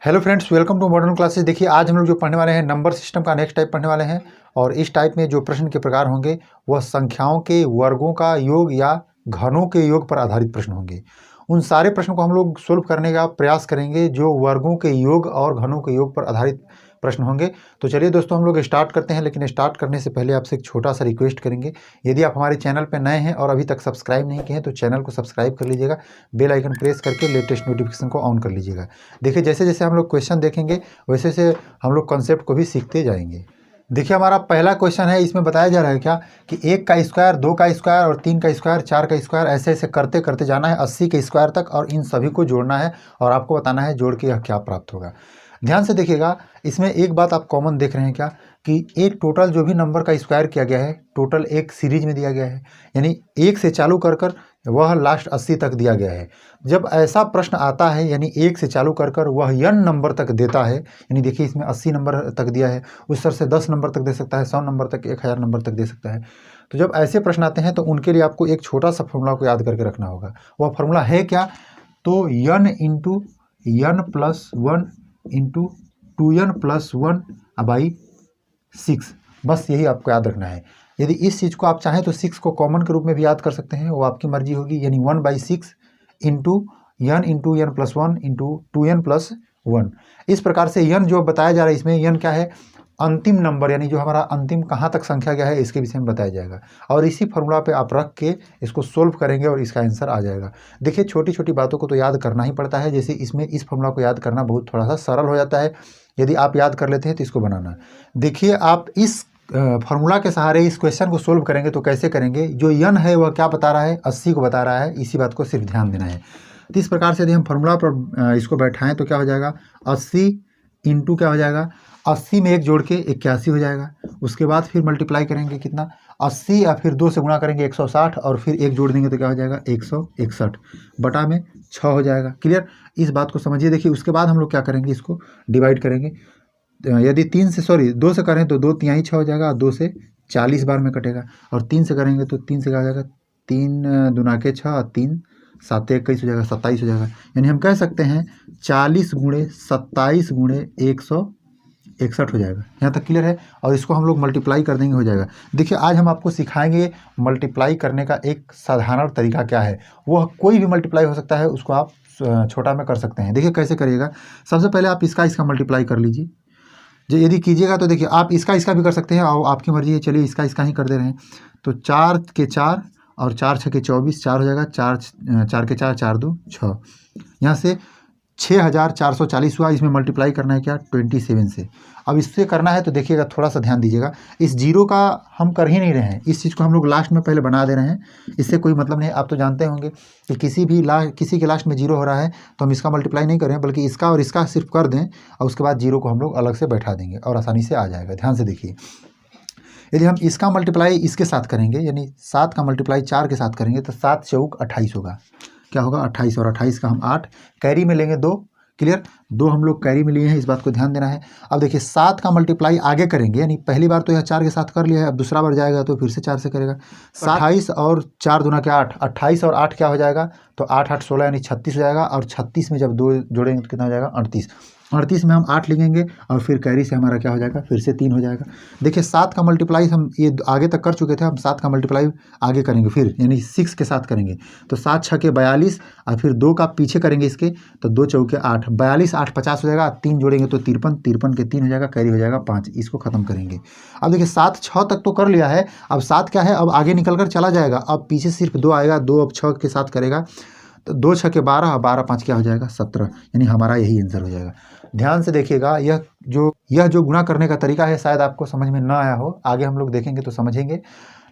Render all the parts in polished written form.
Hello friends, welcome to modern classes. देखिए, आज हम लोग जो पढ़ने वाले हैं नंबर सिस्टम का नेक्स्ट टाइप पढ़ने वाले हैं। और इस टाइप में जो प्रश्न के प्रकार होंगे वह संख्याओं के वर्गों का योग या घनों के योग पर आधारित प्रश्न होंगे। उन सारे प्रश्नों को हम लोग सोल्व करने का प्रयास करेंगे जो वर्गों के योग और घनों के योग पर आधारित प्रश्न होंगे। तो चलिए दोस्तों, हम लोग स्टार्ट करते हैं। लेकिन स्टार्ट करने से पहले आपसे एक छोटा सा रिक्वेस्ट करेंगे। यदि आप हमारे चैनल पर नए हैं और अभी तक सब्सक्राइब नहीं किए हैं तो चैनल को सब्सक्राइब कर लीजिएगा। बेल आइकन प्रेस करके लेटेस्ट नोटिफिकेशन को ऑन कर लीजिएगा। देखिए, जैसे जैसे हम लोग क्वेश्चन देखेंगे वैसे वैसे हम लोग कॉन्सेप्ट को भी सीखते जाएंगे। देखिए, हमारा पहला क्वेश्चन है। इसमें बताया जा रहा है क्या कि 1 का स्क्वायर, 2 का स्क्वायर और 3 का स्क्वायर, 4 का स्क्वायर, ऐसे ऐसे करते करते जाना है 80 के स्क्वायर तक और इन सभी को जोड़ना है और आपको बताना है जोड़ के यह क्या प्राप्त होगा। ध्यान से देखिएगा, इसमें एक बात आप कॉमन देख रहे हैं क्या कि एक टोटल जो भी नंबर का स्क्वायर किया गया है टोटल एक सीरीज में दिया गया है, यानी 1 से चालू कर कर वह लास्ट 80 तक दिया गया है। जब ऐसा प्रश्न आता है यानी 1 से चालू कर कर वह n नंबर तक देता है, यानी देखिए इसमें 80 नंबर तक दिया है, उस तरह से 10 नंबर तक दे सकता है, 100 नंबर तक, 1000 नंबर तक दे सकता है। तो जब ऐसे प्रश्न आते हैं तो उनके लिए आपको एक छोटा सा फॉर्मूला को याद करके रखना होगा। वह फॉर्मूला है क्या? तो n into n plus 1 into 2n plus 1 by 6, बस यही आपको याद रखना है। यदि इस चीज़ को आप चाहें तो 6 को कॉमन के रूप में भी याद कर सकते हैं, वो आपकी मर्जी होगी। यानी 1/6 into n plus 1 into 2n plus 1। इस प्रकार से n जो बताया जा रहा है इसमें n क्या है? अंतिम नंबर, यानी जो हमारा अंतिम कहाँ तक संख्या गया है इसके विषय में बताया जाएगा। और इसी फॉर्मूला पे आप रख के इसको सोल्व करेंगे और इसका आंसर आ जाएगा। देखिए, छोटी छोटी बातों को तो याद करना ही पड़ता है। जैसे इसमें इस फॉर्मूला को याद करना बहुत थोड़ा सा सरल हो जाता है यदि आप याद कर लेते हैं तो इसको बनाना। देखिए, आप इस फार्मूला के सहारे इस क्वेश्चन को सोल्व करेंगे तो कैसे करेंगे? जो n है वह क्या बता रहा है? 80 को बता रहा है। इसी बात को सिर्फ ध्यान देना है। तो इस प्रकार से यदि हम फार्मूला पर इसको बैठाएं तो क्या हो जाएगा? 80 इंटू क्या हो जाएगा? 80 में 1 जोड़ के 81 हो जाएगा। उसके बाद फिर मल्टीप्लाई करेंगे कितना? 80 या फिर 2 से गुणा करेंगे 160 और फिर 1 जोड़ देंगे तो क्या हो जाएगा? 161 बटा में 6 हो जाएगा। क्लियर? इस बात को समझिए। देखिए, उसके बाद हम लोग क्या करेंगे? इसको डिवाइड करेंगे। यदि 2 से करें तो 2 तिहाई 6 हो जाएगा, 2 से 40 बार में कटेगा। और 3 से करेंगे तो 3 से क्या हो जाएगा? 3 दूना के 6, 3 7 21 हो जाएगा, 27 हो जाएगा। यानी हम कह सकते हैं 40 गुणे 27 गुणे 161 हो जाएगा। यहाँ तक क्लियर है? और इसको हम लोग मल्टीप्लाई कर देंगे, हो जाएगा। देखिए, आज हम आपको सिखाएंगे मल्टीप्लाई करने का एक साधारण तरीका क्या है। वह कोई भी मल्टीप्लाई हो सकता है, उसको आप छोटा में कर सकते हैं। देखिए कैसे करिएगा। सबसे पहले आप इसका मल्टीप्लाई कर लीजिए। जो यदि कीजिएगा तो देखिए आप इसका भी कर सकते हैं और आपकी मर्जी है। चलिए इसका ही कर दे रहे हैं। तो 4 के 4 और 4 6 के 24, 4 हो जाएगा। 4 के 4, 4 2 6। यहाँ से 6440 हुआ। इसमें मल्टीप्लाई करना है क्या? 27 से। अब इससे करना है तो देखिएगा, थोड़ा सा ध्यान दीजिएगा। इस जीरो का हम कर ही नहीं रहे हैं, इस चीज़ को हम लोग लास्ट में पहले बना दे रहे हैं। इससे कोई मतलब नहीं। आप तो जानते होंगे कि किसी के लास्ट में जीरो हो रहा है तो हम इसका मल्टीप्लाई नहीं कर रहे हैं, बल्कि इसका और इसका सिर्फ कर दें और उसके बाद जीरो को हम लोग अलग से बैठा देंगे और आसानी से आ जाएगा। ध्यान से देखिए, यदि हम इसका मल्टीप्लाई इसके साथ करेंगे, यानी 7 का मल्टीप्लाई 4 के साथ करेंगे तो 7 चौक 28 होगा। क्या होगा? 28। और 28 का हम 8 कैरी में लेंगे 2। क्लियर? 2 हम लोग कैरी में लिए हैं, इस बात को ध्यान देना है। अब देखिए 7 का मल्टीप्लाई आगे करेंगे, यानी पहली बार तो यह 4 के साथ कर लिया है, अब दूसरा बार जाएगा तो फिर से 4 से करेगा। 28 और 4 दूना के 8, 28 और 8 क्या हो जाएगा? तो 8 8 16 यानी 36 हो जाएगा। और 36 में जब 2 जोड़ेंगे तो कितना हो जाएगा? 38। 38 में हम 8 लिखेंगे और फिर कैरी से हमारा क्या हो जाएगा? फिर से 3 हो जाएगा। देखिए 7 का मल्टीप्लाई हम ये आगे तक कर चुके थे, हम 7 का मल्टीप्लाई आगे करेंगे फिर, यानी 6 के साथ करेंगे। तो 7 6 के 42 और फिर 2 का पीछे करेंगे इसके, तो 2 चौके 8, 42 8 50 हो जाएगा। 3 जोड़ेंगे तो 53, 53 के 3 हो जाएगा, कैरी हो जाएगा 5। इसको खत्म करेंगे। अब देखिए 7 6 तक तो कर लिया है, अब 7 क्या है? अब आगे निकल कर चला जाएगा। अब पीछे सिर्फ 2 आएगा, 2 अब 6 के साथ करेगा तो 2 6 के 12 और 12 5 क्या हो जाएगा? 17। यानी हमारा यही आंसर हो जाएगा। ध्यान से देखिएगा, यह जो गुणा करने का तरीका है शायद आपको समझ में ना आया हो, आगे हम लोग देखेंगे तो समझेंगे।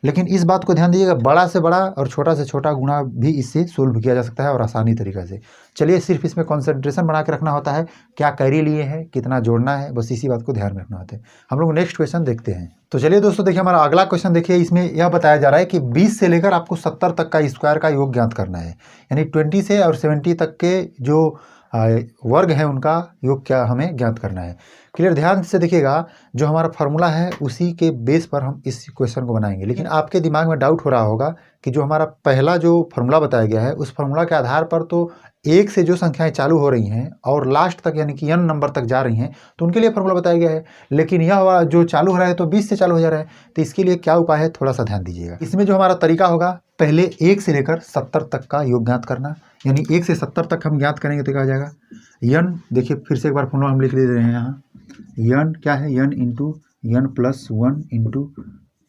लेकिन इस बात को ध्यान दीजिएगा, बड़ा से बड़ा और छोटा से छोटा गुणा भी इससे सोल्व किया जा सकता है और आसानी तरीका से। चलिए, सिर्फ इसमें कंसंट्रेशन बना के रखना होता है, क्या कैरी लिए हैं, कितना जोड़ना है, बस इसी बात को ध्यान में रखना होता है। हम लोग नेक्स्ट क्वेश्चन देखते हैं। तो चलिए दोस्तों, देखिए हमारा अगला क्वेश्चन देखिए। इसमें यह बताया जा रहा है कि 20 से लेकर आपको 70 तक का स्क्वायर का योग ज्ञात करना है, यानी 20 से और 70 तक के जो वर्ग हैं उनका योग क्या हमें ज्ञात करना है। क्लियर, ध्यान से देखिएगा, जो हमारा फार्मूला है उसी के बेस पर हम इस क्वेश्चन को बनाएंगे। लेकिन आपके दिमाग में डाउट हो रहा होगा कि जो हमारा पहला जो फार्मूला बताया गया है उस फार्मूला के आधार पर तो एक से जो संख्याएं चालू हो रही हैं और लास्ट तक यानी कि n नंबर तक जा रही हैं तो उनके लिए फार्मूला बताया गया है। लेकिन यह वाला जो चालू हो रहा है तो 20 से चालू हो जा रहा है, तो इसके लिए क्या उपाय है थोड़ा सा ध्यान दीजिएगा। इसमें जो हमारा तरीका होगा, पहले 1 से लेकर 70 तक का योग ज्ञात करना, यानी 1 से 70 तक हम ज्ञात करेंगे तो क्या हो जाएगा, n, देखिए फिर से एक बार फार्मूला हम लिख दे रहे हैं यहाँ, n क्या है, n into n plus 1 into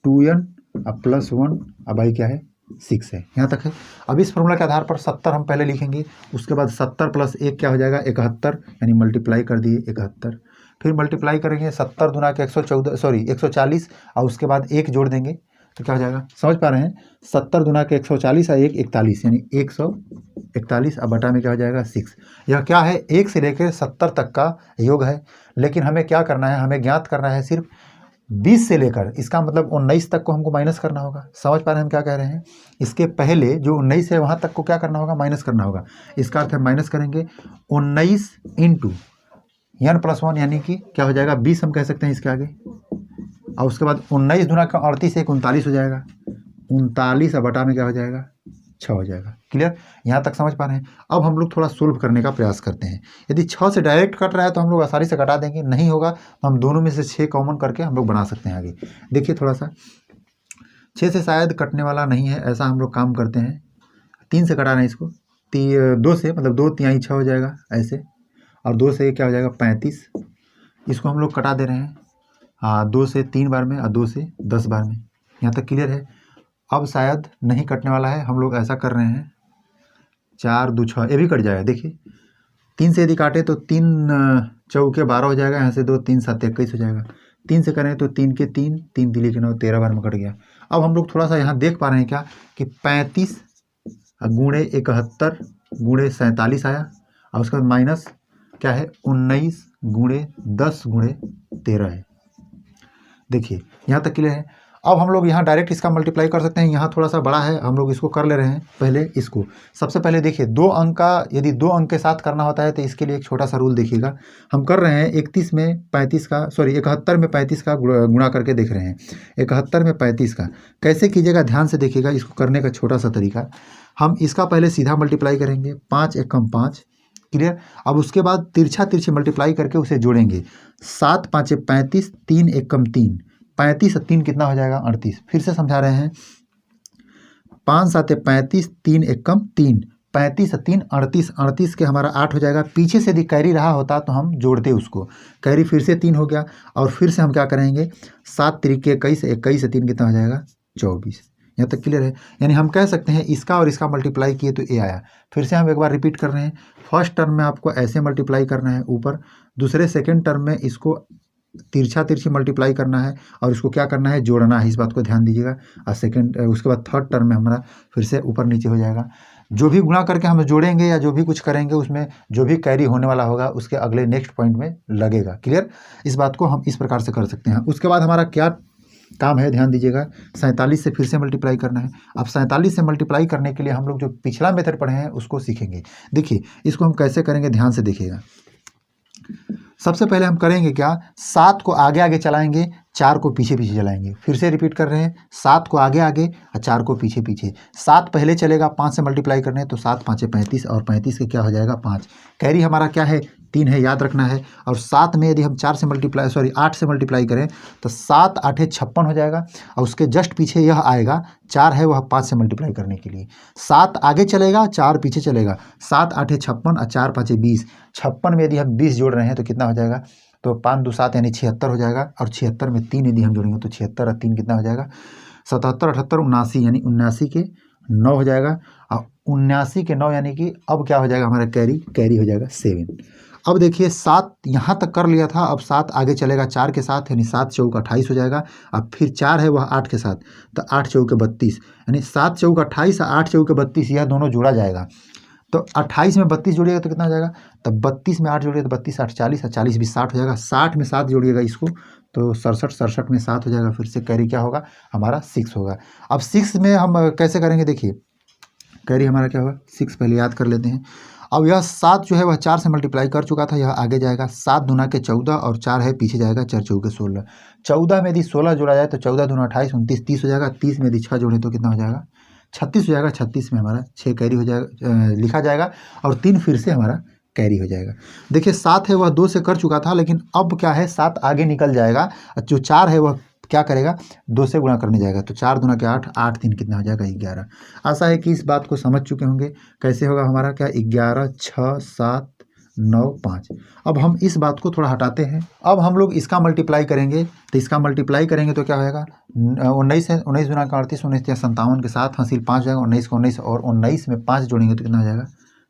2n अब प्लस 1 अब भाई क्या है 6 है, यहाँ तक है। अब इस फॉर्मूला के आधार पर 70 हम पहले लिखेंगे, उसके बाद 70 प्लस 1 क्या हो जाएगा 71, यानी मल्टीप्लाई कर दिए 71, फिर मल्टीप्लाई करेंगे 70 दुना के 140 और उसके बाद 1 जोड़ देंगे तो क्या हो जाएगा, समझ पा रहे हैं, 70 दुना के 140 और 1 41 यानी 141, अब बटा में क्या हो जाएगा 6। यह क्या है 1 से लेकर 70 तक का योग है। लेकिन हमें क्या करना है, हमें ज्ञात करना है सिर्फ 20 से लेकर, इसका मतलब 19 तक को हमको माइनस करना होगा। समझ पा रहे हैं हम क्या कह रहे हैं, इसके पहले जो 19 है वहाँ तक को क्या करना होगा, माइनस करना होगा। इसका अर्थ है माइनस करेंगे 19 इंटू n प्लस 1 यानी कि क्या हो जाएगा 20 हम कह सकते हैं इसके आगे, और उसके बाद 19 दुना का 38 एक 39 हो जाएगा, 39 और बटा में क्या हो जाएगा 6 हो जाएगा। क्लियर, यहाँ तक समझ पा रहे हैं। अब हम लोग थोड़ा सोल्व करने का प्रयास करते हैं। यदि 6 से डायरेक्ट कट रहा है तो हम लोग आसानी से कटा देंगे, नहीं होगा तो हम दोनों में से 6 कॉमन करके हम लोग बना सकते हैं आगे। देखिए थोड़ा सा 6 से शायद कटने वाला नहीं है, ऐसा हम लोग काम करते हैं, 3 से कटा रहे हैं इसको, 2 से मतलब 2 तिहाई 6 हो जाएगा ऐसे, और 2 से क्या हो जाएगा 35, इसको हम लोग कटा दे रहे हैं, हाँ 2 से 3 बार में और 2 से 10 बार में। यहाँ तक क्लियर है। अब शायद नहीं कटने वाला है, हम लोग ऐसा कर रहे हैं 4 2 6, ये भी कट जाएगा। देखिए 3 से यदि काटे तो 3 चौके 12 हो जाएगा, यहाँ से 2 3 7 21 हो जाएगा। 3 से करें तो 3 के 3 3 3 के 9 13 बार में कट गया। अब हम लोग थोड़ा सा यहाँ देख पा रहे हैं क्या कि 35 गुणे 71 गुणे 47 आया, और उसके बाद माइनस क्या है 19 गुणे 10 गुणे 13 है। देखिए यहाँ तक क्लियर है। अब हम लोग यहाँ डायरेक्ट इसका मल्टीप्लाई कर सकते हैं, यहाँ थोड़ा सा बड़ा है, हम लोग इसको कर ले रहे हैं। पहले इसको सबसे पहले देखिए 2 अंक का, यदि 2 अंक के साथ करना होता है तो इसके लिए एक छोटा सा रूल देखिएगा। हम कर रहे हैं 31 में 35 का, 71 में 35 का गुणा करके देख रहे हैं, 71 में 35 का कैसे कीजिएगा ध्यान से देखिएगा। इसको करने का छोटा सा तरीका, हम इसका पहले सीधा मल्टीप्लाई करेंगे, 5 एकम 5, क्लियर। अब उसके बाद तिरछी मल्टीप्लाई करके उसे जोड़ेंगे, 7 5 35, 3 एकम 3, 35 और 3 कितना हो जाएगा 38। फिर से समझा रहे हैं, 5 7 35, 3 एकम 3, 35 और 3 38, 38 के हमारा 8 हो जाएगा। पीछे से यदि कैरी रहा होता तो हम जोड़ते उसको, कैरी फिर से 3 हो गया, और फिर से हम क्या करेंगे 7 3 21, 21 से 3 कितना हो जाएगा 24। यहाँ तक क्लियर है। यानी हम कह सकते हैं इसका और इसका मल्टीप्लाई किए तो ए आया। फिर से हम एक बार रिपीट कर रहे हैं, फर्स्ट टर्म में आपको ऐसे मल्टीप्लाई करना है ऊपर, दूसरे सेकंड टर्म में इसको तिरछी मल्टीप्लाई करना है और इसको क्या करना है जोड़ना है, इस बात को ध्यान दीजिएगा। और सेकंड उसके बाद थर्ड टर्म में हमारा फिर से ऊपर नीचे हो जाएगा। जो भी गुणा करके हम जोड़ेंगे या जो भी कुछ करेंगे उसमें जो भी कैरी होने वाला होगा उसके अगले नेक्स्ट पॉइंट में लगेगा। क्लियर, इस बात को हम इस प्रकार से कर सकते हैं। उसके बाद हमारा क्या काम है ध्यान दीजिएगा, 47 से फिर से मल्टीप्लाई करना है। अब 47 से मल्टीप्लाई करने के लिए हम लोग जो पिछला मेथड पढ़े हैं उसको सीखेंगे। देखिए इसको हम कैसे करेंगे ध्यान से देखिएगा। सबसे पहले हम करेंगे क्या, 7 को आगे आगे चलाएंगे, 4 को पीछे पीछे चलाएंगे। फिर से रिपीट कर रहे हैं, 7 को आगे आगे और 4 को पीछे पीछे। 7 पहले चलेगा, 5 से मल्टीप्लाई करने तो 7 5 35, और 35 के क्या हो जाएगा 5। कैरी हमारा क्या है 3 है, याद रखना है। और 7 में यदि हम 8 से मल्टीप्लाई करें तो 7 8 56 हो जाएगा, और उसके जस्ट पीछे यह आएगा 4 है, वह 5 से मल्टीप्लाई करने के लिए 7 आगे चलेगा 4 पीछे चलेगा, 7 8 56 और 4 5 20। 56 में यदि हम 20 जोड़ रहे हैं तो कितना हो जाएगा, तो 5 2 7 यानी 76 हो जाएगा। और 76 में 3 यदि हम जोड़ेंगे तो 76 और 3 कितना हो जाएगा 77 78 79, यानी 79 के 9 हो जाएगा। और 79 के 9 यानी कि अब क्या हो जाएगा हमारा कैरी हो जाएगा 7। अब देखिए 7 यहाँ तक कर लिया था, अब 7 आगे चलेगा 4 के साथ, यानी 7 चौक 28 हो जाएगा। अब फिर 4 है वह 8 के साथ, तो 8 चौक 32, यानी 7 चौक 28 और 8 चौक 32 यह दोनों जोड़ा जाएगा। तो 28 में 32 जोड़िएगा तो कितना हो जाएगा, तब 32 में 8 जोड़िएगा तो 32 8 40 और 40 20 60 हो जाएगा। 60 में 7 जोड़िएगा इसको तो 67 में 7 हो जाएगा। फिर से कैरी क्या होगा हमारा 6 होगा। अब 6 में हम कैसे करेंगे, देखिए कैरी हमारा क्या होगा 6 पहले याद कर लेते हैं। अब यह 7 जो है वह 4 से मल्टीप्लाई कर चुका था, यह आगे जाएगा। 7 दूना के 14 और 4 है पीछे जाएगा, 4 चौके 16। 14 में यदि 16 जोड़ा जाए तो 14 दूना 28, 29, 30 हो जाएगा। 30 में यदि 6 जोड़े तो कितना हो जाएगा? 36 हो जाएगा। 36 में हमारा 6 कैरी हो जाएगा, लिखा जाएगा, और 3 फिर से हमारा कैरी हो जाएगा। देखिए 7 है वह 2 से कर चुका था, लेकिन अब क्या है 7 आगे निकल जाएगा। जो 4 है वह क्या करेगा? 2 से गुणा करने जाएगा, तो 4 दूना के 8, 8 3 कितना हो जाएगा? 11। आशा है कि इस बात को समझ चुके होंगे। कैसे होगा हमारा? क्या 11, 6, 7, 9, 5। अब हम इस बात को थोड़ा हटाते हैं। अब हम लोग इसका मल्टीप्लाई करेंगे, तो इसका मल्टीप्लाई करेंगे तो क्या होगा? 19 है, 19 दूना का 38, 19 या 57 के साथ हासिल 5 हो जाएगा। 19 को 19 और 19 में 5 जोड़ेंगे तो कितना हो जाएगा?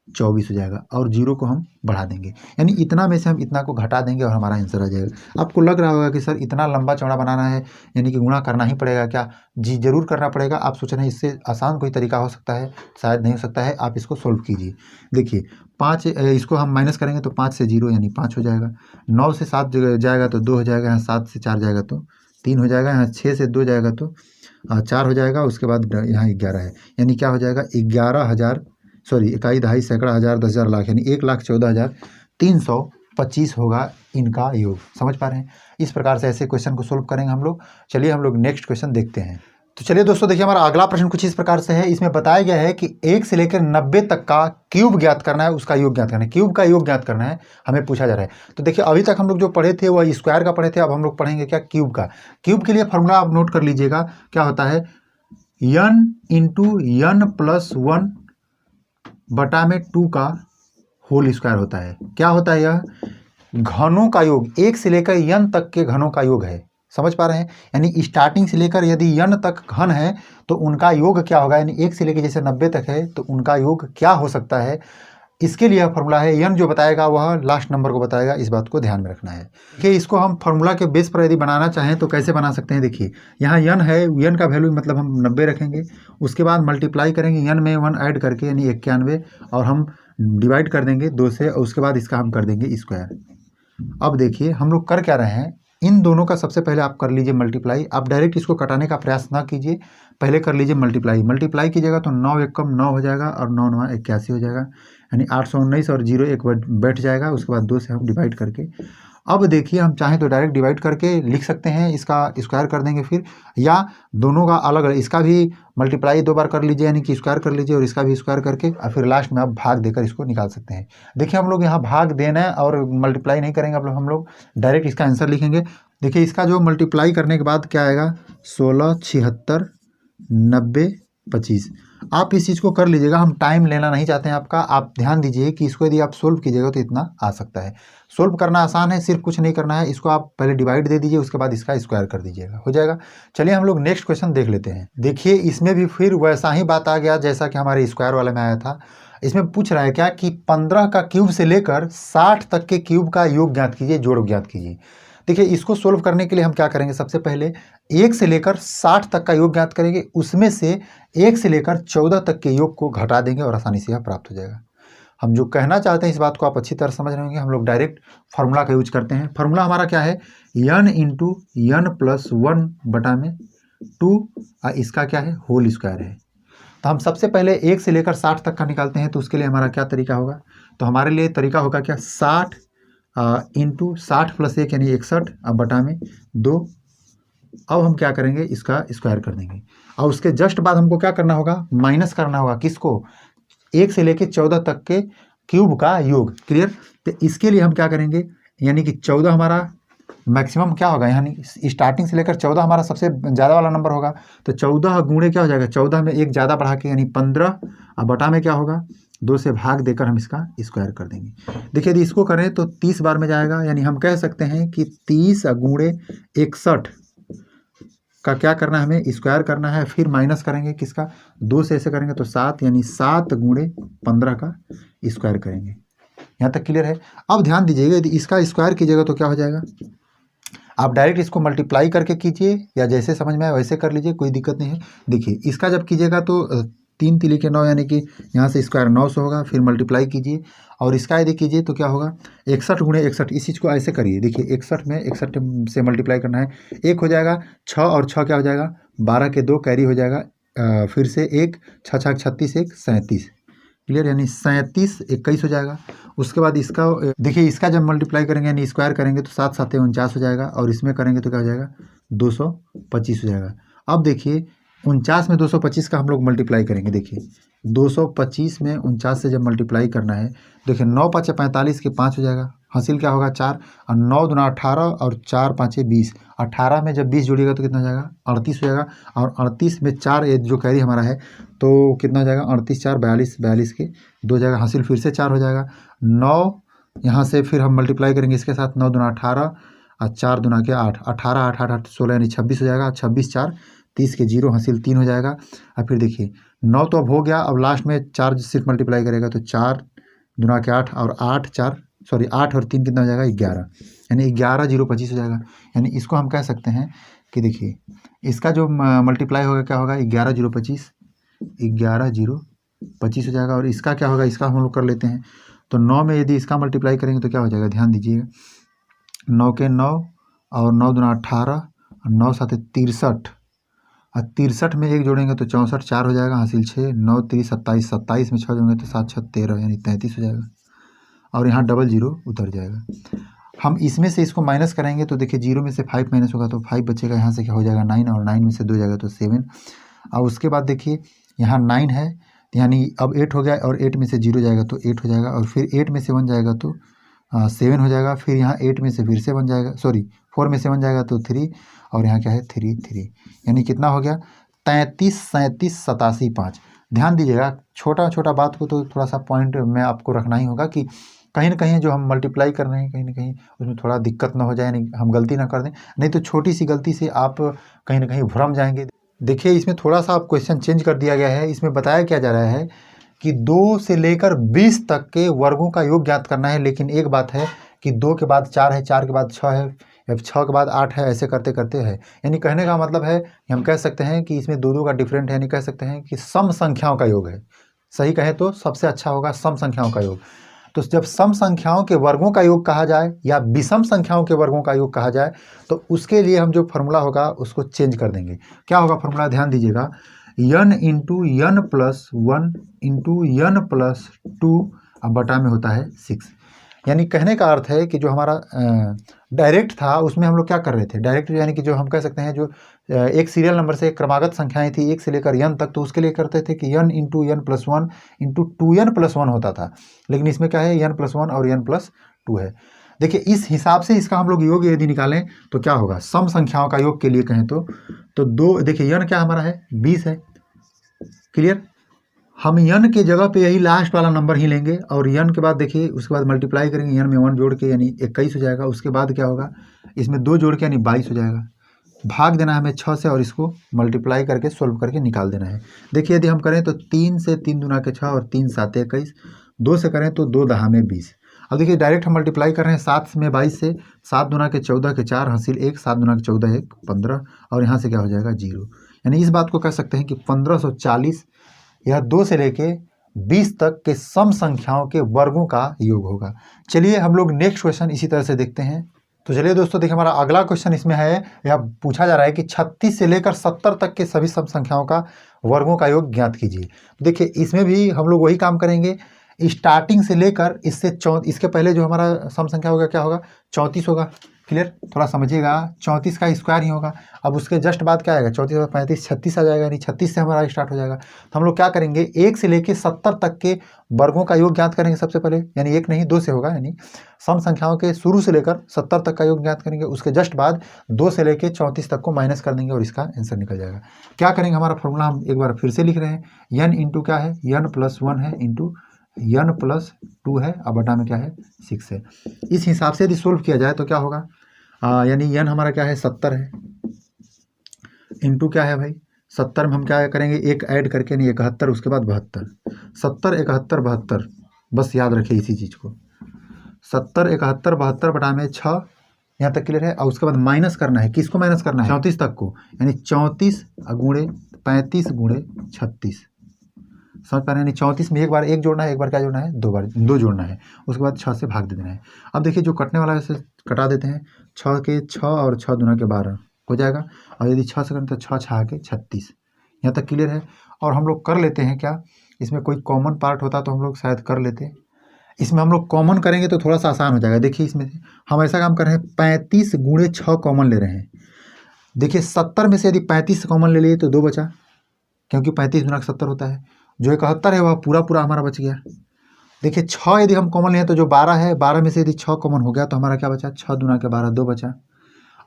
24 हो जाएगा। और 0 को हम बढ़ा देंगे, यानी इतना में से हम इतना को घटा देंगे और हमारा आंसर आ जाएगा। आपको लग रहा होगा कि सर इतना लंबा चौड़ा बनाना है, यानी कि गुणा करना ही पड़ेगा क्या? जी जरूर करना पड़ेगा। आप सोच रहे हैं इससे आसान कोई तरीका हो सकता है? शायद नहीं हो सकता है। आप इसको सोल्व कीजिए। देखिए 5, इसको हम माइनस करेंगे तो 5 से 0 यानी 5 हो जाएगा। 9 से 7 जाएगा तो 2 हो जाएगा। यहाँ 7 से 4 जाएगा तो 3 हो जाएगा। यहाँ 6 से 2 जाएगा तो 4 हो जाएगा। उसके बाद यहाँ 11 है, यानी क्या हो जाएगा? 11,000, सॉरी, इकाई, दहाई, सैकड़ा, हज़ार, 10,000, लाख, यानी 1,14,325 होगा इनका योग। समझ पा रहे हैं? इस प्रकार से ऐसे क्वेश्चन को सोल्व करेंगे हम लोग। चलिए हम लोग नेक्स्ट क्वेश्चन देखते हैं। तो चलिए दोस्तों देखिए, हमारा अगला प्रश्न कुछ इस प्रकार से है। इसमें बताया गया है कि 1 से लेकर 90 तक का क्यूब ज्ञात करना है, उसका योग ज्ञात करना है। क्यूब का योग ज्ञात करना है हमें पूछा जा रहा है। तो देखिए अभी तक हम लोग जो पढ़े थे वह स्क्वायर का पढ़े थे, अब हम लोग पढ़ेंगे क्या? क्यूब का। क्यूब के लिए फॉर्मूला आप नोट कर लीजिएगा, क्या होता है? n इंटू n प्लस 1 बटा में 2 का होल स्क्वायर होता है। क्या होता है? यह घनों का योग, 1 से लेकर n तक के घनों का योग है। समझ पा रहे हैं? यानी स्टार्टिंग से लेकर यदि n तक घन है तो उनका योग क्या होगा? यानी 1 से लेकर जैसे 90 तक है तो उनका योग क्या हो सकता है? इसके लिए फॉर्मूला है, n जो बताएगा वह लास्ट नंबर को बताएगा। इस बात को ध्यान में रखना है कि इसको हम फॉर्मूला के बेस पर यदि बनाना चाहें तो कैसे बना सकते हैं। देखिए यहाँ n है, n का वैल्यू मतलब हम 90 रखेंगे, उसके बाद मल्टीप्लाई करेंगे n में 1 ऐड करके, यानी 91, और हम डिवाइड कर देंगे 2 से, और उसके बाद इसका हम कर देंगे स्क्वायर। अब देखिए हम लोग कर क्या रहे हैं, इन दोनों का सबसे पहले आप कर लीजिए मल्टीप्लाई। आप डायरेक्ट इसको कटाने का प्रयास ना कीजिए, पहले कर लीजिए मल्टीप्लाई। मल्टीप्लाई कीजिएगा तो 9 एकम 9 हो जाएगा, और 9 9 81 हो जाएगा, यानी 819, और 0 एक बैठ जाएगा। उसके बाद 2 से हम डिवाइड करके, अब देखिए हम चाहें तो डायरेक्ट डिवाइड करके लिख सकते हैं, इसका स्क्वायर कर देंगे फिर, या दोनों का अलग अलग, इसका भी मल्टीप्लाई 2 बार कर लीजिए, यानी कि स्क्वायर कर लीजिए, और इसका भी स्क्वायर करके, और फिर लास्ट में आप भाग देकर इसको निकाल सकते हैं। देखिए हम लोग यहाँ भाग देना है और मल्टीप्लाई नहीं करेंगे, हम लोग डायरेक्ट इसका आंसर लिखेंगे। देखिए इसका जो मल्टीप्लाई करने के बाद क्या आएगा? 16, 76, 90, 25। आप इस चीज़ को कर लीजिएगा, हम टाइम लेना नहीं चाहते हैं आपका। आप ध्यान दीजिए कि इसको यदि आप सोल्व कीजिएगा तो इतना आ सकता है। सोल्व करना आसान है, सिर्फ कुछ नहीं करना है, इसको आप पहले डिवाइड दे दीजिए, उसके बाद इसका स्क्वायर कर दीजिएगा, हो जाएगा। चलिए हम लोग नेक्स्ट क्वेश्चन देख लेते हैं। देखिए इसमें भी फिर वैसा ही बात आ गया जैसा कि हमारे स्क्वायर वाले में आया था। इसमें पूछ रहा है क्या कि 15 का क्यूब से लेकर 60 तक के क्यूब का योग ज्ञात कीजिए, जोड़ ज्ञात कीजिए। देखिए इसको सोल्व करने के लिए हम क्या करेंगे? सबसे पहले 1 से लेकर 60 तक का योग ज्ञात करेंगे, उसमें से 1 से लेकर 14 तक के योग को घटा देंगे और आसानी से यह प्राप्त हो जाएगा। हम जो कहना चाहते हैं इस बात को आप अच्छी तरह समझ रहे होंगे। हम लोग डायरेक्ट फार्मूला का यूज करते हैं। फार्मूला हमारा क्या है? n इंटू n प्लस 1 बटा में 2, इसका क्या है? होल स्क्वायर है। तो हम सबसे पहले 1 से लेकर 60 तक का निकालते हैं, तो उसके लिए हमारा क्या तरीका होगा? तो हमारे लिए तरीका होगा क्या? 60 इंटू 60 प्लस 1 यानी 61, अब बटा में 2। अब हम क्या करेंगे? इसका स्क्वायर कर देंगे, और उसके जस्ट बाद हमको क्या करना होगा? माइनस करना होगा। किसको? 1 से लेकर 14 तक के क्यूब का योग। क्लियर? तो इसके लिए हम क्या करेंगे? यानी कि 14 हमारा मैक्सिमम क्या होगा? यानी स्टार्टिंग से लेकर 14 हमारा सबसे ज़्यादा वाला नंबर होगा, तो 14 गुणे क्या हो जाएगा? 14 में 1 ज़्यादा बढ़ा के, यानी 15, अब बटा में क्या होगा? 2 से भाग देकर हम इसका स्क्वायर कर देंगे। देखिए यदि इसको करें तो 30 बार में जाएगा, यानी हम कह सकते हैं कि 30 गुणे 61 का क्या करना है? हमें स्क्वायर करना है, फिर माइनस करेंगे किसका? 2 से ऐसे करेंगे तो 7, यानी 7 गुणे 15 का स्क्वायर करेंगे। यहाँ तक क्लियर है? अब ध्यान दीजिएगा, यदि इसका स्क्वायर कीजिएगा तो क्या हो जाएगा? आप डायरेक्ट इसको मल्टीप्लाई करके कीजिए, या जैसे समझ में आए वैसे कर लीजिए, कोई दिक्कत नहीं है। देखिए इसका जब कीजिएगा तो 3 तिली के 9, यानी कि यहाँ से स्क्वायर 900 होगा, फिर मल्टीप्लाई कीजिए, और इसका यदि कीजिए तो क्या होगा? 61 गुणे 61। इस चीज़ को ऐसे करिए, देखिए 61 में 61 से मल्टीप्लाई करना है, 1 हो जाएगा, 6 और 6 क्या हो जाएगा? 12 के 2 कैरी हो जाएगा, फिर से 1, 6 6 36, 1 37, क्लियर, यानी 37 21 हो जाएगा। उसके बाद इसका देखिए, इसका जब मल्टीप्लाई करेंगे यानी स्क्वायर करेंगे तो 7 7 49 हो जाएगा, और इसमें करेंगे तो क्या हो जाएगा 225 हो जाएगा। अब देखिए 49 में 225 का हम लोग मल्टीप्लाई करेंगे। देखिए 225 में 49 से जब मल्टीप्लाई करना है, देखिए 9 5 45 के 5 हो जाएगा, हासिल क्या होगा 4, और 9 दूना 18 और 4 5 20, 18 में जब 20 जुड़ेगा तो कितना हो जाएगा 38 हो जाएगा, और 38 में 4 ये जो कैरी हमारा है तो कितना हो जाएगा 38 4 42, 42 के 2 हो जाएगा, हासिल फिर से 4 हो जाएगा। 9 यहाँ से फिर हम मल्टीप्लाई करेंगे इसके साथ, 9 दूना 18 और 4 दूना के 8, 18 8 8 8 16 यानी 26 हो जाएगा, 26 4 30 के 0, हासिल 3 हो जाएगा। और फिर देखिए 9 तो अब हो गया, अब लास्ट में 4 सिर्फ मल्टीप्लाई करेगा तो 4 दूना के 8 और 8 और 3 कितना हो जाएगा 11, यानी 11 0 25 हो जाएगा। यानी इसको हम कह सकते हैं कि देखिए इसका जो मल्टीप्लाई होगा क्या होगा 11 0 25, 11 0 25 हो जाएगा। और इसका क्या होगा, इसका हम लोग कर लेते हैं, तो 9 में यदि इसका मल्टीप्लाई करेंगे तो क्या हो जाएगा, ध्यान दीजिएगा 9 के 9 और 9 दूना 18 और 9 7 63, और 63 में 1 जोड़ेंगे तो 64, 4 हो जाएगा, हासिल 6, 9 3 27, 27 में 6 जोड़ेंगे तो 7 6 13 यानी 33 हो जाएगा, और यहाँ डबल 0 उतर जाएगा। हम इसमें से इसको माइनस करेंगे तो देखिए 0 में से 5 माइनस होगा तो 5 बचेगा, यहाँ से क्या हो जाएगा 9, और 9 में से 2 जाएगा तो 7, और उसके बाद देखिए यहाँ 9 है यानी अब 8 हो गया, और 8 में से 0 जाएगा तो 8 हो जाएगा, और फिर 8 में से 1 जाएगा तो 7 हो जाएगा, फिर यहाँ 8 में से फिर से 1 जाएगा, 4 में से 1 जाएगा तो 3, और यहाँ क्या है 3 3, यानी कितना हो गया 33 37 87 5। ध्यान दीजिएगा, छोटा छोटा बात को तो थोड़ा सा पॉइंट में आपको रखना ही होगा कि कहीं ना कहीं जो हम मल्टीप्लाई कर रहे हैं कहीं ना कहीं उसमें थोड़ा दिक्कत ना हो जाए, नहीं हम गलती ना कर दें, नहीं तो छोटी सी गलती से आप कहीं ना कहीं भ्रम जाएंगे। देखिए इसमें थोड़ा सा आप क्वेश्चन चेंज कर दिया गया है। इसमें बताया क्या जा रहा है कि 2 से लेकर 20 तक के वर्गों का योग ज्ञात करना है, लेकिन एक बात है कि 2 के बाद 4 है, 4 के बाद 6 है, 6 के बाद 8 है, ऐसे करते करते है। यानी कहने का मतलब है कि हम कह सकते हैं कि इसमें दो का डिफरेंट है, यानी कह सकते हैं कि सम संख्याओं का योग है। सही कहें तो सबसे अच्छा होगा सम संख्याओं का योग। तो जब सम संख्याओं के वर्गों का योग कहा जाए या विषम संख्याओं के वर्गों का योग कहा जाए तो उसके लिए हम जो फॉर्मूला होगा उसको चेंज कर देंगे। क्या होगा फॉर्मूला, ध्यान दीजिएगा, n इंटू यन प्लस 1 इंटू यन प्लस 2 अब बटा में होता है 6। यानी कहने का अर्थ है कि जो हमारा डायरेक्ट था उसमें हम लोग क्या कर रहे थे, डायरेक्ट यानी कि जो हम कह सकते हैं जो एक सीरियल नंबर से क्रमागत संख्याएं थी 1 से लेकर n तक, तो उसके लिए करते थे कि n इंटू यन प्लस 1 इंटू 2n प्लस 1 होता था। लेकिन इसमें क्या है n प्लस 1 और n प्लस 2 है। देखिए इस हिसाब से इसका हम लोग योग यदि निकालें तो क्या होगा, सम संख्याओं का योग के लिए कहें तो 2, देखिए n क्या हमारा है 20 है, क्लियर। हम n के जगह पे यही लास्ट वाला नंबर ही लेंगे, और n के बाद देखिए उसके बाद मल्टीप्लाई करेंगे, n में 1 जोड़ के यानी 21 हो जाएगा। उसके बाद क्या होगा, इसमें 2 जोड़ के यानी 22 हो जाएगा। भाग देना है हमें 6 से और इसको मल्टीप्लाई करके सोल्व करके निकाल देना है। देखिए यदि हम करें तो 3 से 3 दूना के 6 और 3 7 21, 2 से करें तो 2 दहा में 20। अब देखिए डायरेक्ट हम मल्टीप्लाई कर रहे हैं 7 में 22 से, 7 दूना के 14 के 4 हासिल 1, 7 दूना के 14 1 15, और यहाँ से क्या हो जाएगा 0। यानी इस बात को कह सकते हैं कि 1540 यह 2 से लेके 20 तक के सम संख्याओं के वर्गों का योग होगा। चलिए हम लोग नेक्स्ट क्वेश्चन इसी तरह से देखते हैं। तो चलिए दोस्तों देखिए हमारा अगला क्वेश्चन इसमें है, यह पूछा जा रहा है कि 36 से लेकर 70 तक के सभी सम संख्याओं का वर्गों का योग ज्ञात कीजिए। देखिए इसमें भी हम लोग वही काम करेंगे, स्टार्टिंग से लेकर इसके पहले जो हमारा सम संख्या होगा क्या होगा 34 होगा, क्लियर। थोड़ा समझिएगा 34 का स्क्वायर ही होगा। अब उसके जस्ट बाद क्या आएगा 34 और 35 36 आ जाएगा, यानी 36 से हमारा स्टार्ट हो जाएगा। तो हम लोग क्या करेंगे 1 से लेके 70 तक के वर्गों का योग ज्ञात करेंगे सबसे पहले, यानी 1 नहीं 2 से होगा, यानी सम संख्याओं के शुरू से लेकर 70 तक का योग ज्ञात करेंगे। उसके जस्ट बाद 2 से लेकर 34 तक को माइनस कर देंगे और इसका आंसर निकल जाएगा। क्या करेंगे, हमारा फॉर्मूला हम एक बार फिर से लिख रहे हैं, यन इंटू क्या है यन प्लस 1 है इंटू यन प्लस 2 है, अब बटा में क्या है 6 है। इस हिसाब से यदि सोल्व किया जाए तो क्या होगा, यानी यन हमारा क्या है 70 है, इंटू क्या है भाई 70 में हम क्या करेंगे एक ऐड करके नहीं 71, उसके बाद 72, 70 71 72, बस याद रखिए इसी चीज़ को, 70 71 72 बटा में 6, यहाँ तक क्लियर है। और उसके बाद माइनस करना है, किसको माइनस करना है 34 तक को, यानी 34 गुणे 35 गुणे 36, समझ पा रहे हैं। यानी 34 में एक बार 1 जोड़ना है, एक बार क्या जोड़ना है 2 बार 2 जोड़ना है, उसके बाद 6 से भाग दे देना है। अब देखिए जो कटने वाला है इसे कटा देते हैं, 6 के 6 और 6 दूना के 12 हो जाएगा, और यदि 6 से करें तो 6 6 के 36, यहाँ तक क्लियर है। और हम लोग कर लेते हैं क्या, इसमें कोई कॉमन पार्ट होता तो हम लोग शायद कर लेते। इसमें हम लोग कॉमन करेंगे तो थोड़ा सा आसान हो जाएगा। देखिए इसमें से हम ऐसा काम कर रहे हैं, 35 गुणे 6 कॉमन ले रहे हैं। देखिए 70 में से यदि 35 कॉमन ले लिए तो 2 बचा, क्योंकि 35 गुना 70 होता है। जो 71 है वह पूरा पूरा हमारा बच गया। देखिए 6 यदि हम कॉमन लें तो जो 12 है, 12 में से यदि 6 कॉमन हो गया तो हमारा क्या बचा, 6 दूना के 12, 2 बचा।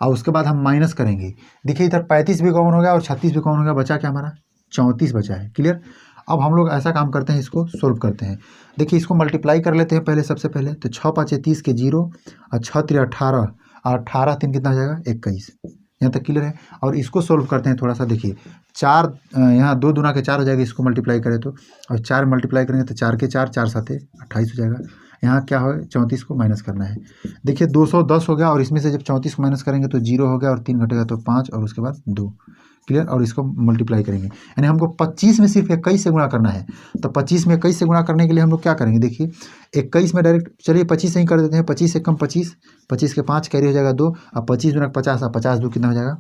और उसके बाद हम माइनस करेंगे। देखिए इधर 35 भी कॉमन हो गया और 36 भी कॉमन हो गया, बचा क्या हमारा, 34 बचा है। क्लियर। अब हम लोग ऐसा काम करते हैं, इसको सोल्व करते हैं। देखिए इसको मल्टीप्लाई कर लेते हैं पहले, सबसे पहले तो 6 5 30 के 0 और 6 3 18 और 18 3 कितना हो जाएगा, 21। यहाँ तक क्लियर है। और इसको सोल्व करते हैं थोड़ा सा। देखिए 4 यहाँ 2 दूना के 4 हो जाएगा, इसको मल्टीप्लाई करें तो, और 4 मल्टीप्लाई करेंगे तो 4 के 4 4 7 28 हो जाएगा। यहाँ क्या हो, 34 को माइनस करना है। देखिए 210 हो गया, और इसमें से जब 34 को माइनस करेंगे तो 0 हो गया, और 3 घटेगा तो 5, और उसके बाद 2। क्लियर। और इसको मल्टीप्लाई करेंगे, यानी हमको 25 में सिर्फ 21 से गुणा करना है। तो 25 में 21 से गुणा करने के लिए हम लोग क्या करेंगे, देखिए 21 में डायरेक्ट, चलिए 25 से ही कर देते हैं। 25 से कम 25, 25 के 5 कैरी हो जाएगा 2, और 25 गुना 50, और 50 2 कितना हो जाएगा,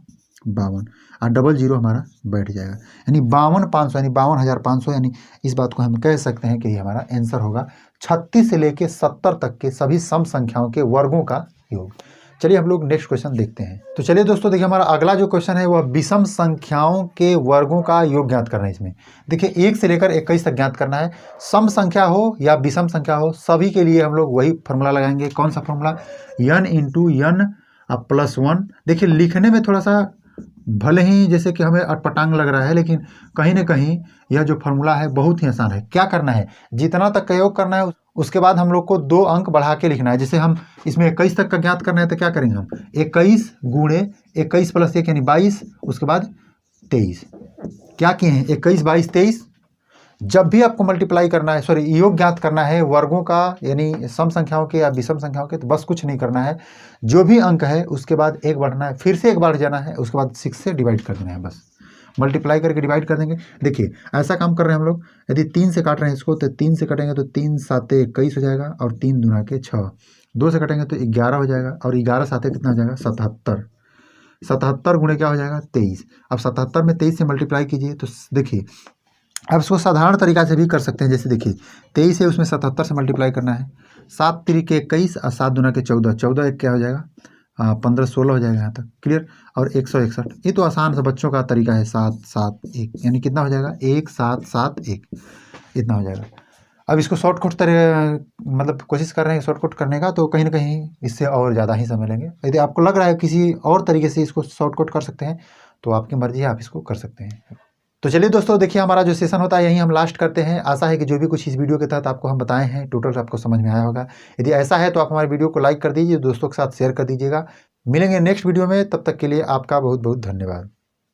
52, और डबल 0 हमारा बैठ जाएगा, यानी 52,500, यानी 52,500। यानी इस बात को हम कह सकते हैं कि ये हमारा आंसर होगा 36 से लेके 70 तक के सभी सम संख्याओं के वर्गों का योग। चलिए हम लोग नेक्स्ट क्वेश्चन देखते हैं। तो चलिए दोस्तों देखिए हमारा अगला जो क्वेश्चन है वह विषम संख्याओं के वर्गों का योग ज्ञात करना है। इसमें देखिए 1 से लेकर 21 तक ज्ञात करना है। सम संख्या हो या विषम संख्या हो, सभी के लिए हम लोग वही फॉर्मूला लगाएंगे। कौन सा formula, n into n plus 1। देखिए लिखने में थोड़ा सा भले ही जैसे कि हमें अटपटांग लग रहा है, लेकिन कहीं ना कहीं यह जो फॉर्मूला है बहुत ही आसान है। क्या करना है, जितना तक का योग करना है उसके बाद हम लोग को 2 अंक बढ़ा के लिखना है। जैसे हम इसमें 21 तक का ज्ञात करना है तो क्या करेंगे हम, 21 गुणे 21 प्लस 1 यानी 22, उसके बाद 23। क्या किए हैं, 21 22 23। जब भी आपको मल्टीप्लाई करना है, सॉरी योग ज्ञात करना है वर्गों का, यानी सम संख्याओं के या विषम संख्याओं के, तो बस कुछ नहीं करना है। जो भी अंक है उसके बाद 1 बढ़ना है, फिर से 1 बढ़ जाना है, उसके बाद 6 से डिवाइड कर देना है। बस मल्टीप्लाई करके डिवाइड कर देंगे। देखिए ऐसा काम कर रहे हैं हम लोग। यदि 3 से काट रहे हैं इसको तो 3 से कटेंगे तो 3 7 21 हो जाएगा, और 3 दूना के 6। 2 से कटेंगे तो 11 हो जाएगा, और 11 7 कितना हो जाएगा, 77। 77 गुणे क्या हो जाएगा, 23। अब 77 में 23 से मल्टीप्लाई कीजिए तो देखिए अब इसको साधारण तरीका से भी कर सकते हैं। जैसे देखिए 23 है, उसमें 77 से मल्टीप्लाई करना है। 7 3 के 21 और 7 दूना के 14, 14 1 क्या हो जाएगा, 15 16 हो जाएगा यहाँ तक। क्लियर। और 161, ये तो आसान सा बच्चों का तरीका है। 7 7 1 यानी कितना हो जाएगा, 1 7 7 1, इतना हो जाएगा। अब इसको शॉर्टकट तरह मतलब कोशिश कर रहे हैं शॉर्टकट करने का, तो कहीं ना कहीं इससे और ज़्यादा ही समय लेंगे। यदि आपको लग रहा है किसी और तरीके से इसको शॉर्टकट कर सकते हैं तो आपकी मर्जी है, आप इसको कर सकते हैं। तो चलिए दोस्तों देखिए हमारा जो सेशन होता है यहीं हम लास्ट करते हैं। आशा है कि जो भी कुछ इस वीडियो के तहत आपको हम बताए हैं टोटल आपको समझ में आया होगा। यदि ऐसा है तो आप हमारे वीडियो को लाइक कर दीजिए, दोस्तों के साथ शेयर कर दीजिएगा। मिलेंगे नेक्स्ट वीडियो में, तब तक के लिए आपका बहुत बहुत धन्यवाद।